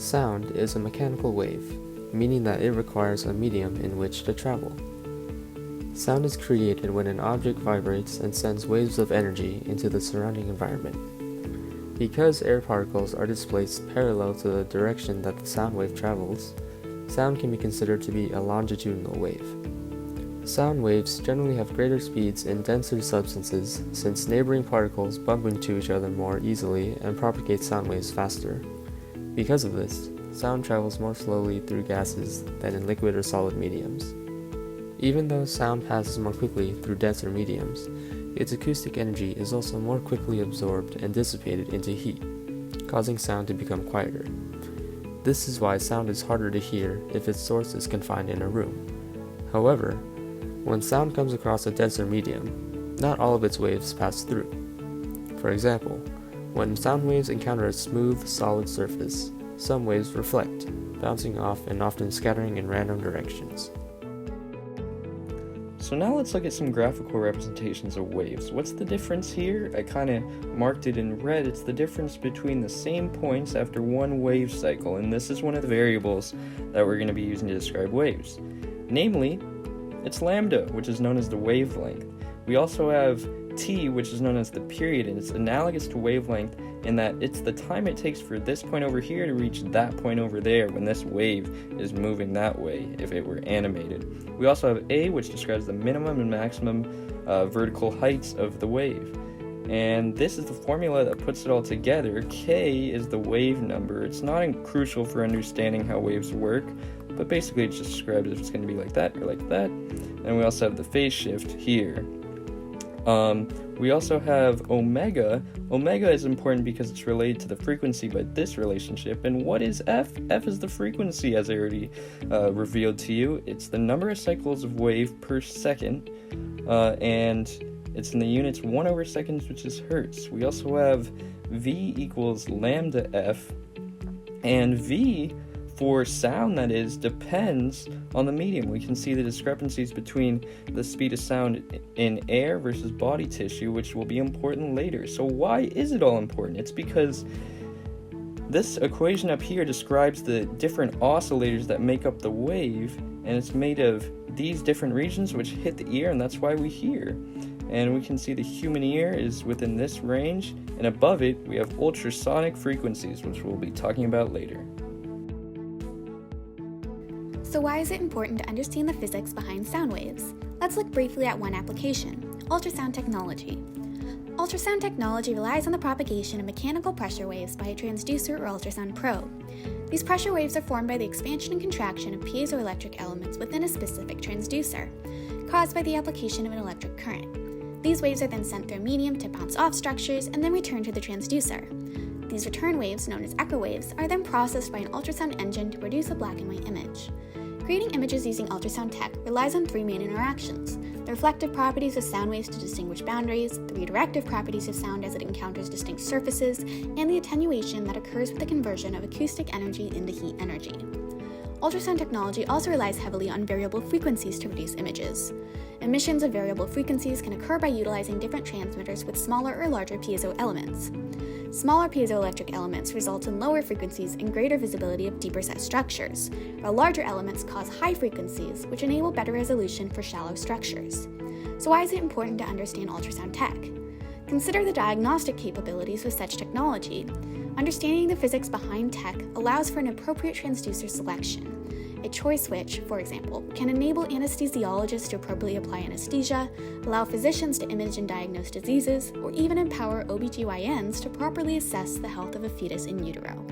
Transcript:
Sound is a mechanical wave, meaning that it requires a medium in which to travel. Sound is created when an object vibrates and sends waves of energy into the surrounding environment. Because air particles are displaced parallel to the direction that the sound wave travels, sound can be considered to be a longitudinal wave. Sound waves generally have greater speeds in denser substances since neighboring particles bump into each other more easily and propagate sound waves faster. Because of this, sound travels more slowly through gases than in liquid or solid mediums. Even though sound passes more quickly through denser mediums, its acoustic energy is also more quickly absorbed and dissipated into heat, causing sound to become quieter. This is why sound is harder to hear if its source is confined in a room. However, when sound comes across a denser medium, not all of its waves pass through. For example, when sound waves encounter a smooth, solid surface, some waves reflect, bouncing off and often scattering in random directions. So now let's look at some graphical representations of waves. What's the difference here? I kind of marked it in red. It's the difference between the same points after one wave cycle, and this is one of the variables that we're going to be using to describe waves. Namely, it's lambda, which is known as the wavelength. We also have t, which is known as the period, and it's analogous to wavelength in that it's the time it takes for this point over here to reach that point over there when this wave is moving that way, if it were animated. We also have a, which describes the minimum and maximum vertical heights of the wave. And this is the formula that puts it all together. K is the wave number. It's not crucial for understanding how waves work, but basically it just describes if it's going to be like that or like that. And we also have the phase shift here. We also have omega. Omega is important because it's related to the frequency by this relationship. And what is F? F is the frequency, as I already revealed to you. It's the number of cycles of wave per second, and it's in the units 1 over seconds, which is hertz. We also have V equals lambda F, and V for sound, that is, depends on the medium. We can see the discrepancies between the speed of sound in air versus body tissue, which will be important later. So why is it all important? It's because this equation up here describes the different oscillators that make up the wave, and it's made of these different regions which hit the ear, and that's why we hear. And we can see the human ear is within this range, and above it we have ultrasonic frequencies, which we'll be talking about later. So why is it important to understand the physics behind sound waves? Let's look briefly at one application, ultrasound technology. Ultrasound technology relies on the propagation of mechanical pressure waves by a transducer or ultrasound probe. These pressure waves are formed by the expansion and contraction of piezoelectric elements within a specific transducer, caused by the application of an electric current. These waves are then sent through a medium to bounce off structures and then return to the transducer. These return waves, known as echo waves, are then processed by an ultrasound engine to produce a black and white image. Creating images using ultrasound tech relies on three main interactions: the reflective properties of sound waves to distinguish boundaries, the redirective properties of sound as it encounters distinct surfaces, and the attenuation that occurs with the conversion of acoustic energy into heat energy. Ultrasound technology also relies heavily on variable frequencies to produce images. Emissions of variable frequencies can occur by utilizing different transmitters with smaller or larger piezo elements. Smaller piezoelectric elements result in lower frequencies and greater visibility of deeper set structures, while larger elements cause high frequencies, which enable better resolution for shallow structures. So why is it important to understand ultrasound tech? Consider the diagnostic capabilities with such technology. Understanding the physics behind tech allows for an appropriate transducer selection, a choice which, for example, can enable anesthesiologists to appropriately apply anesthesia, allow physicians to image and diagnose diseases, or even empower OBGYNs to properly assess the health of a fetus in utero.